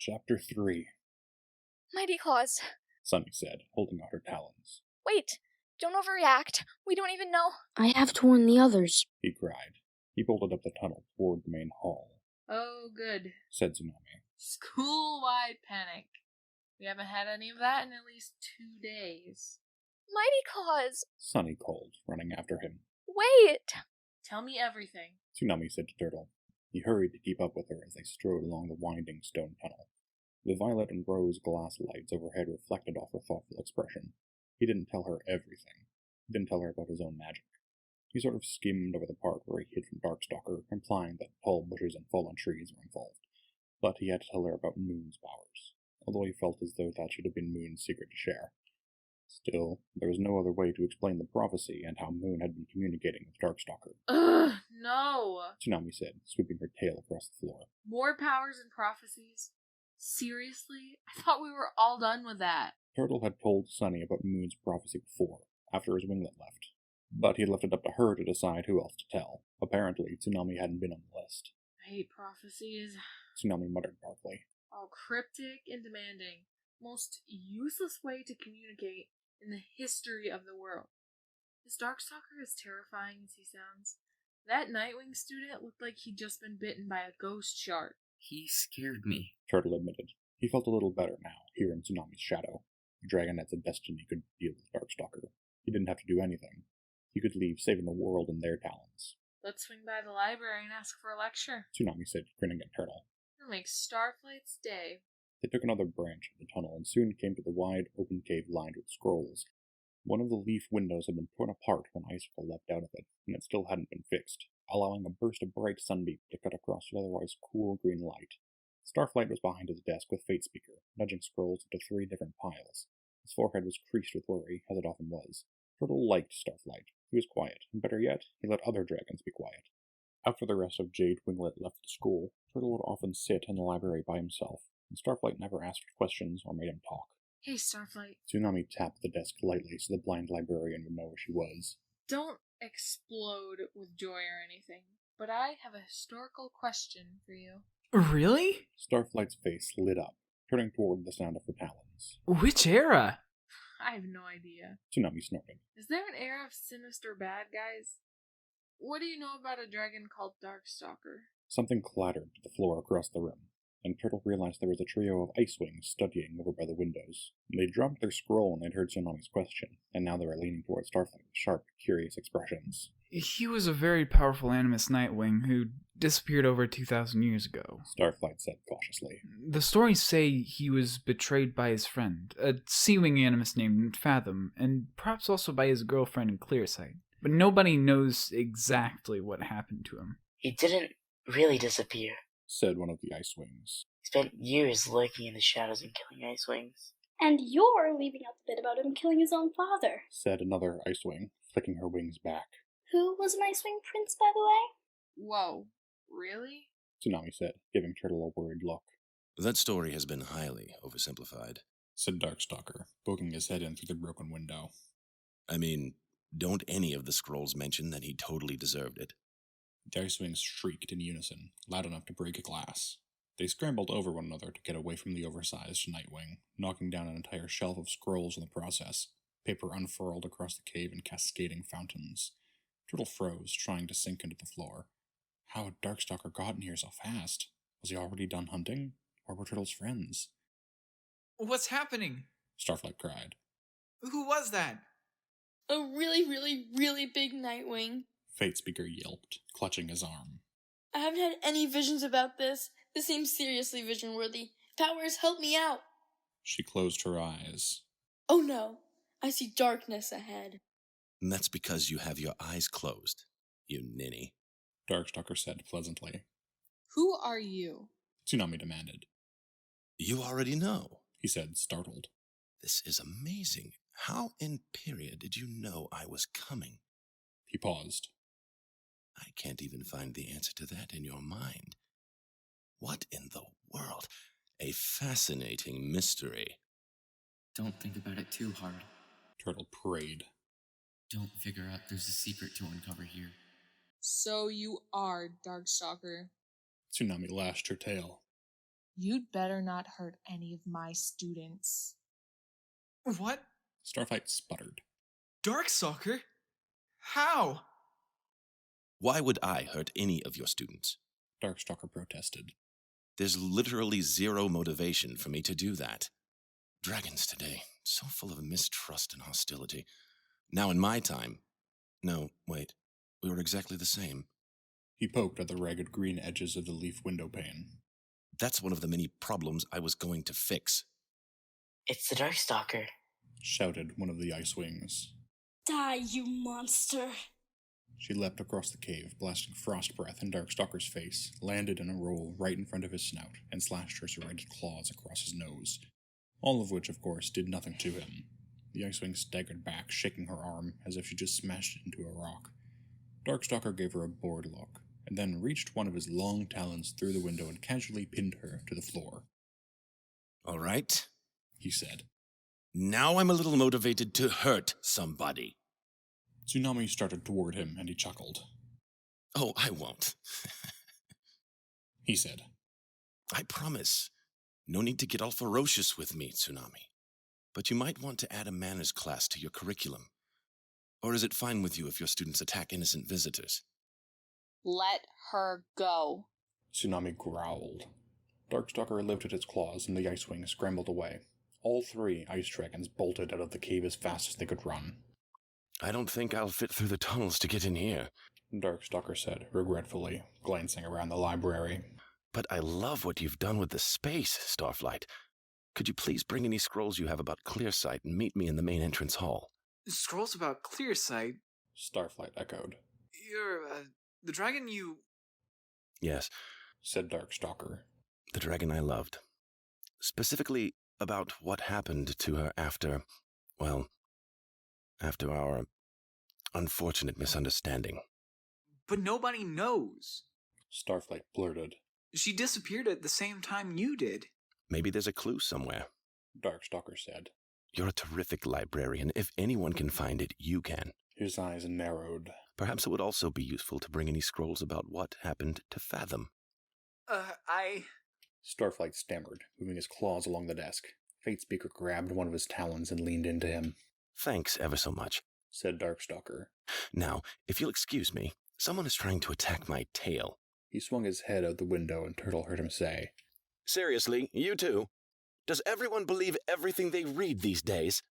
Chapter 3. Mightyclaws, Sunny said, holding out her talons. wait, don't overreact. We don't even know. I have to warn the others. He cried. He bolted up the tunnel toward the main hall. Oh, good. Said Tsunami. School-wide panic. We haven't had any of that in at least 2 days. Mightyclaws, Sunny called, running after him. wait. Tell me everything. Tsunami said to Turtle. He hurried to keep up with her as they strode along the winding stone tunnel. The violet and rose glass lights overhead reflected off her thoughtful expression. He didn't tell her everything. He didn't tell her about his own magic. He sort of skimmed over the part where he hid from Darkstalker, implying that tall bushes and fallen trees were involved. But he had to tell her about Moon's powers, although he felt as though that should have been Moon's secret to share. Still, there was no other way to explain the prophecy and how Moon had been communicating with Darkstalker. Ugh, no. Tsunami said, sweeping her tail across the floor. More powers and prophecies? Seriously? I thought we were all done with that. Turtle had told Sunny about Moon's prophecy before, after his winglet left. But he had left it up to her to decide who else to tell. Apparently, Tsunami hadn't been on the list. I hate prophecies. Tsunami muttered darkly. All cryptic and demanding. Most useless way to communicate in the history of the world. Is Darkstalker as terrifying as he sounds? That Nightwing student looked like he'd just been bitten by a ghost shark. He scared me. Turtle admitted. He felt a little better now, here in Tsunami's shadow. The Dragonets of Destiny could deal with Darkstalker. He didn't have to do anything. He could leave saving the world in their talons. Let's swing by the library and ask for a lecture. Tsunami said, grinning at Turtle. It'll make Starflight's day. They took another branch of the tunnel and soon came to the wide, open cave lined with scrolls. One of the leaf windows had been torn apart when Icicle leapt out of it, and it still hadn't been fixed, allowing a burst of bright sunbeam to cut across the otherwise cool green light. Starflight was behind his desk with Fatespeaker, nudging scrolls into 3 different piles. His forehead was creased with worry, as it often was. Turtle liked Starflight. He was quiet, and better yet, he let other dragons be quiet. After the rest of Jade Winglet left the school, Turtle would often sit in the library by himself, and Starflight never asked questions or made him talk. Hey, Starflight. Tsunami tapped the desk lightly so the blind librarian would know where she was. Don't explode with joy or anything, but I have a historical question for you. Really? Starflight's face lit up, turning toward the sound of her talons. Which era? I have no idea. Tsunami snorted. Is there an era of sinister bad guys? What do you know about a dragon called Darkstalker? Something clattered to the floor across the room, and Turtle realized there was a trio of Icewings studying over by the windows. They dropped their scroll when they'd heard Tsunami's question, and now they were leaning toward Starflight with sharp, curious expressions. He was a very powerful animus Nightwing who disappeared over 2,000 years ago. Starflight said cautiously. The stories say he was betrayed by his friend, a sea-wing animus named Fathom, and perhaps also by his girlfriend in Clearsight. But nobody knows exactly what happened to him. He didn't really disappear. Said one of the Icewings. He spent years lurking in the shadows and killing Icewings. And you're leaving out the bit about him killing his own father. Said another Icewing, flicking her wings back. Who was an Icewing prince, by the way? Whoa, really? Tsunami said, giving Turtle a worried look. That story has been highly oversimplified. Said Darkstalker, poking his head in through the broken window. I mean, don't any of the scrolls mention that he totally deserved it? The Icewings shrieked in unison, loud enough to break a glass. They scrambled over one another to get away from the oversized Nightwing, knocking down an entire shelf of scrolls in the process. Paper unfurled across the cave in cascading fountains. Turtle froze, trying to sink into the floor. How had Darkstalker gotten here so fast? Was he already done hunting? Or were Turtle's friends? What's happening? Starflight cried. Who was that? A really, really, really big Nightwing. Fatespeaker yelped, clutching his arm. I haven't had any visions about this. This seems seriously vision-worthy. Powers, help me out. She closed her eyes. Oh no, I see darkness ahead. And that's because you have your eyes closed, you ninny. Darkstalker said pleasantly. Who are you? Tsunami demanded. You already know, he said, startled. This is amazing. How in period did you know I was coming? He paused. I can't even find the answer to that in your mind. What in the world? A fascinating mystery. Don't think about it too hard. Turtle prayed. Don't figure out there's a secret to uncover here. So you are Darkstalker. Tsunami lashed her tail. You'd better not hurt any of my students. What? Starflight sputtered. Darkstalker? How? Why would I hurt any of your students? Darkstalker protested. There's literally zero motivation for me to do that. Dragons today, so full of mistrust and hostility. Now in my time... No, wait. We were exactly the same. He poked at the ragged green edges of the leaf window pane. That's one of the many problems I was going to fix. It's the Darkstalker. Shouted one of the Icewings. Die, you monster! She leapt across the cave, blasting frost breath in Darkstalker's face, landed in a roll right in front of his snout, and slashed her serrated claws across his nose. All of which, of course, did nothing to him. The Icewing staggered back, shaking her arm, as if she just smashed it into a rock. Darkstalker gave her a bored look, and then reached one of his long talons through the window and casually pinned her to the floor. All right, He said. now I'm a little motivated to hurt somebody. Tsunami started toward him, and he chuckled. Oh, I won't. He said. I promise. No need to get all ferocious with me, Tsunami. But you might want to add a manners class to your curriculum. Or is it fine with you if your students attack innocent visitors? Let her go. Tsunami growled. Darkstalker lifted its claws, and the Icewing scrambled away. All three ice dragons bolted out of the cave as fast as they could run. I don't think I'll fit through the tunnels to get in here. Darkstalker said, regretfully, glancing around the library. But I love what you've done with the space, Starflight. Could you please bring any scrolls you have about Clearsight and meet me in the main entrance hall? Scrolls about Clearsight? Starflight echoed. You're, the dragon you... Yes, Said Darkstalker. the dragon I loved. Specifically about what happened to her after our unfortunate misunderstanding. But nobody knows. Starflight blurted. She disappeared at the same time you did. Maybe there's a clue somewhere. Darkstalker said. You're a terrific librarian. If anyone can find it, you can. His eyes narrowed. Perhaps it would also be useful to bring any scrolls about what happened to Fathom. Starflight stammered, moving his claws along the desk. Fatespeaker grabbed one of his talons and leaned into him. Thanks ever so much. Said Darkstalker. Now, if you'll excuse me, someone is trying to attack my tail. He swung his head out the window, and Turtle heard him say, Seriously, you too? Does everyone believe everything they read these days?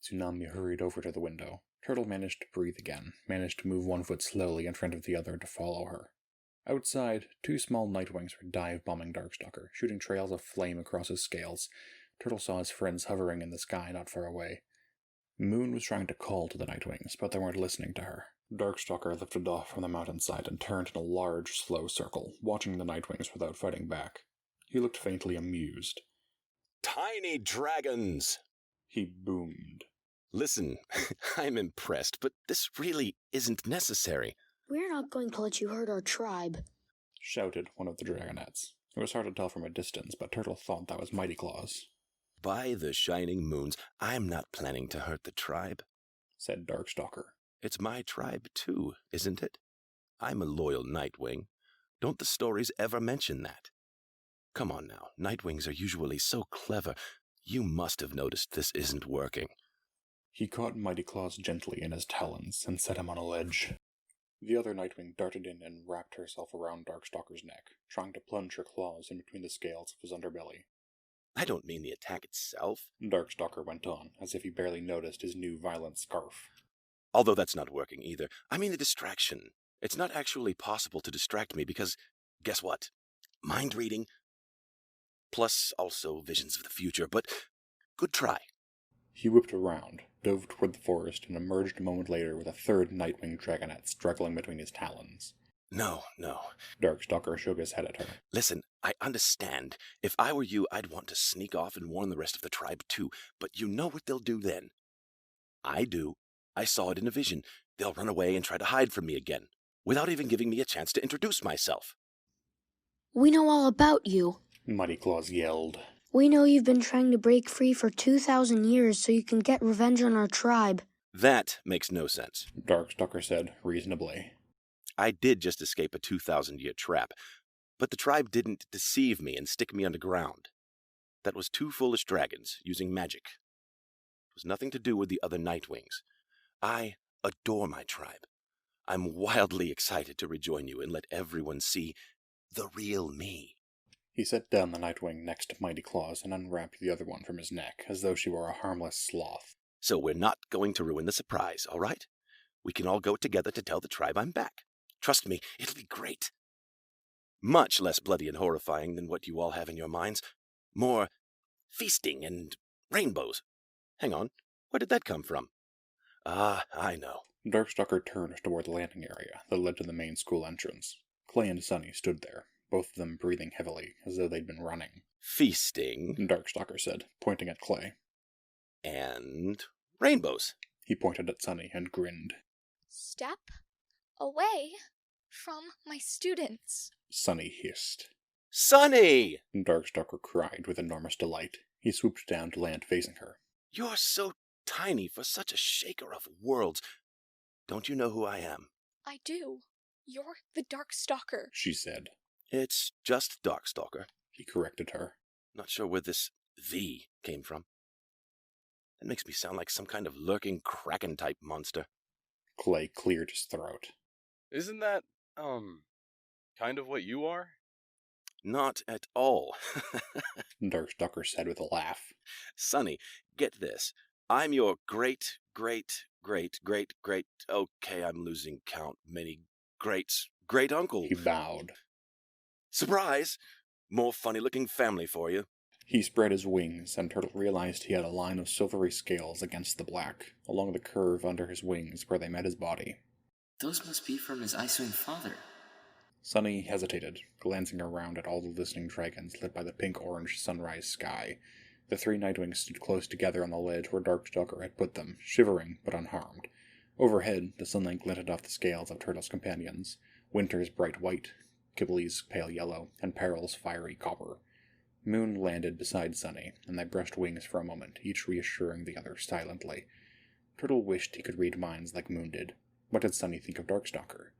Tsunami hurried over to the window. Turtle managed to breathe again, managed to move one foot slowly in front of the other to follow her. Outside, two small Nightwings were dive-bombing Darkstalker, shooting trails of flame across his scales. Turtle saw his friends hovering in the sky not far away. Moon was trying to call to the Nightwings, but they weren't listening to her. Darkstalker lifted off from the mountainside and turned in a large, slow circle, watching the Nightwings without fighting back. He looked faintly amused. Tiny dragons! He boomed. Listen, I'm impressed, but this really isn't necessary. We're not going to let you hurt our tribe. Shouted one of the dragonettes. It was hard to tell from a distance, but Turtle thought that was Mightyclaws. By the shining moons, I'm not planning to hurt the tribe, Said Darkstalker. It's my tribe too, isn't it? I'm a loyal Nightwing. Don't the stories ever mention that? Come on now, Nightwings are usually so clever. You must have noticed this isn't working. He caught Mightyclaws gently in his talons and set him on a ledge. The other Nightwing darted in and wrapped herself around Darkstalker's neck, trying to plunge her claws in between the scales of his underbelly. I don't mean the attack itself. Darkstalker went on, as if he barely noticed his new violent scarf. Although that's not working either. I mean the distraction. It's not actually possible to distract me because, guess what? Mind reading. Plus also visions of the future, but good try. He whipped around, dove toward the forest, and emerged a moment later with a third Nightwing dragonette struggling between his talons. No. Darkstalker shook his head at her. Listen, I understand. If I were you, I'd want to sneak off and warn the rest of the tribe too, but you know what they'll do then. I do. I saw it in a vision. They'll run away and try to hide from me again, without even giving me a chance to introduce myself. We know all about you. Mightyclaws yelled. We know you've been trying to break free for 2,000 years so you can get revenge on our tribe. That makes no sense. Darkstalker said, reasonably. I did just escape a 2,000-year trap. But the tribe didn't deceive me and stick me underground. That was 2 foolish dragons using magic. It was nothing to do with the other Nightwings. I adore my tribe. I'm wildly excited to rejoin you and let everyone see the real me. He set down the Nightwing next to Mightyclaws and unwrapped the other one from his neck, as though she were a harmless sloth. So we're not going to ruin the surprise, all right? We can all go together to tell the tribe I'm back. Trust me, it'll be great. Much less bloody and horrifying than what you all have in your minds. More feasting and rainbows. Hang on, where did that come from? Ah, I know. Darkstalker turned toward the landing area that led to the main school entrance. Clay and Sunny stood there, both of them breathing heavily, as though they'd been running. Feasting. Darkstalker said, pointing at Clay. And rainbows. He pointed at Sunny and grinned. Step away from my students. Sunny hissed. Sunny! Darkstalker cried with enormous delight. He swooped down to land facing her. You're so tiny for such a shaker of worlds. Don't you know who I am? I do. You're the Darkstalker, she said. It's just Darkstalker. He corrected her. Not sure where this "the" came from. That makes me sound like some kind of lurking kraken-type monster. Clay cleared his throat. Isn't that, kind of what you are? Not at all. Darkstalker said with a laugh. Sunny, get this. I'm your great, okay, I'm losing count, many great uncle. He bowed. Surprise! More funny-looking family for you. He spread his wings, and Turtle realized he had a line of silvery scales against the black, along the curve under his wings where they met his body. Those must be from his Icewing father. Sunny hesitated, glancing around at all the listening dragons lit by the pink-orange sunrise sky. The 3 Nightwings stood close together on the ledge where Darkstalker had put them, shivering but unharmed. Overhead, the sunlight glinted off the scales of Turtle's companions, Winter's bright white, Qibli's pale yellow, and Peril's fiery copper. Moon landed beside Sunny, and they brushed wings for a moment, each reassuring the other silently. Turtle wished he could read minds like Moon did. What did Sunny think of Darkstalker?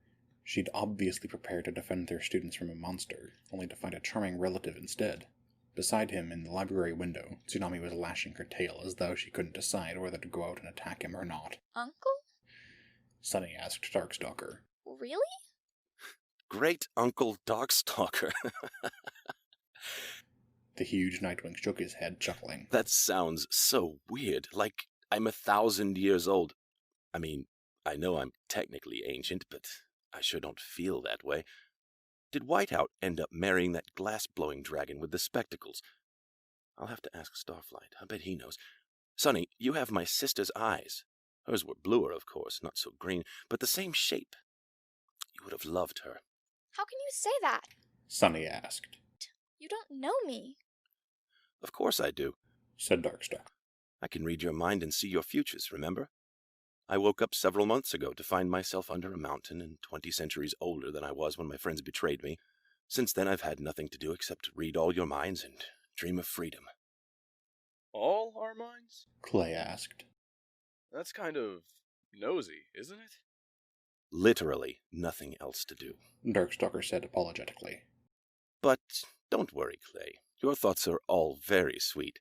She'd obviously prepared to defend their students from a monster, only to find a charming relative instead. Beside him, in the library window, Tsunami was lashing her tail as though she couldn't decide whether to go out and attack him or not. Uncle? Sunny asked Darkstalker. Really? Great Uncle Darkstalker. The huge Nightwing shook his head, chuckling. That sounds so weird, like I'm 1,000 years old. I mean, I know I'm technically ancient, but I sure don't feel that way. Did Whiteout end up marrying that glass-blowing dragon with the spectacles? I'll have to ask Starflight. I bet he knows. Sunny, you have my sister's eyes. Hers were bluer, of course, not so green, but the same shape. You would have loved her. How can you say that? Sunny asked. You don't know me. Of course I do, said Darkstalker. I can read your mind and see your futures, remember? I woke up several months ago to find myself under a mountain and 20 centuries older than I was when my friends betrayed me. Since then I've had nothing to do except read all your minds and dream of freedom. All our minds? Clay asked. That's kind of nosy, isn't it? Literally nothing else to do, Darkstalker said apologetically. But don't worry, Clay. Your thoughts are all very sweet,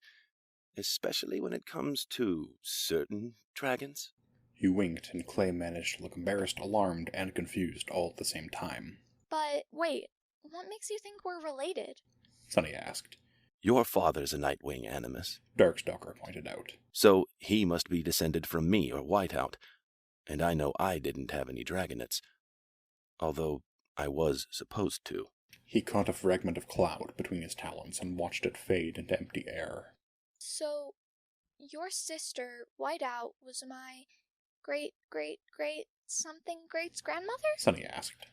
especially when it comes to certain dragons. He winked, and Clay managed to look embarrassed, alarmed, and confused all at the same time. But wait, what makes you think we're related? Sunny asked. Your father's a Nightwing animus, Darkstalker pointed out. So he must be descended from me or Whiteout, and I know I didn't have any dragonets, although I was supposed to. He caught a fragment of cloud between his talons and watched it fade into empty air. So, your sister, Whiteout, was my great-something-great's grandmother? Sunny asked.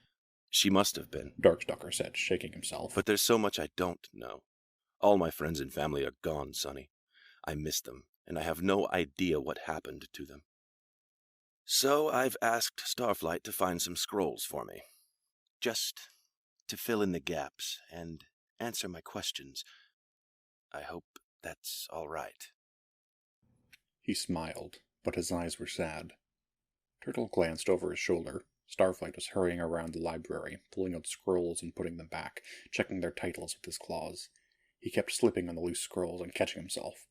She must have been, Darkstalker said, shaking himself. But there's so much I don't know. All my friends and family are gone, Sunny. I miss them, and I have no idea what happened to them. So I've asked Starflight to find some scrolls for me. Just to fill in the gaps and answer my questions. I hope that's all right. He smiled, but his eyes were sad. Turtle glanced over his shoulder, Starflight was hurrying around the library, pulling out scrolls and putting them back, checking their titles with his claws. He kept slipping on the loose scrolls and catching himself.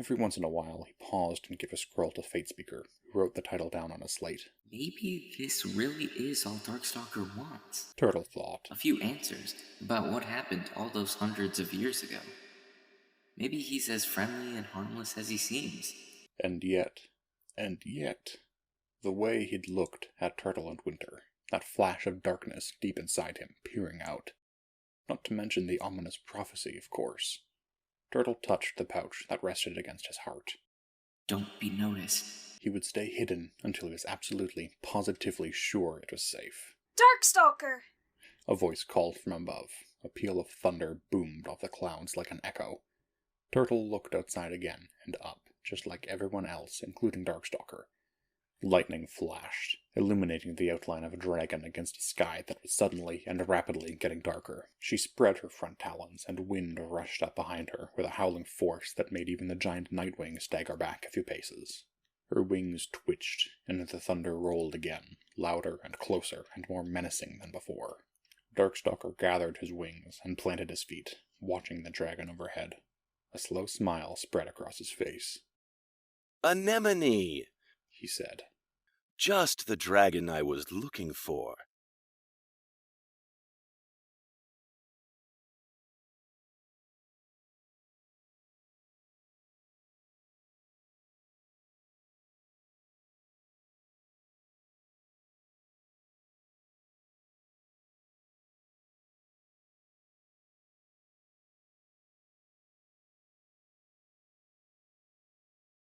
Every once in a while, he paused and gave a scroll to Fatespeaker, who wrote the title down on a slate. Maybe this really is all Darkstalker wants. Turtle thought. A few answers about what happened all those hundreds of years ago. Maybe he's as friendly and harmless as he seems. And yet, the way he'd looked at Turtle and Winter, that flash of darkness deep inside him, peering out. Not to mention the ominous prophecy, of course. Turtle touched the pouch that rested against his heart. Don't be noticed. He would stay hidden until he was absolutely, positively sure it was safe. Darkstalker! A voice called from above. A peal of thunder boomed off the clouds like an echo. Turtle looked outside again and up, just like everyone else, including Darkstalker. Lightning flashed, illuminating the outline of a dragon against a sky that was suddenly and rapidly getting darker. She spread her front talons, and wind rushed up behind her with a howling force that made even the giant Nightwing stagger back a few paces. Her wings twitched, and the thunder rolled again, louder and closer and more menacing than before. Darkstalker gathered his wings and planted his feet, watching the dragon overhead. A slow smile spread across his face. "Anemone!" he said. "Just the dragon I was looking for.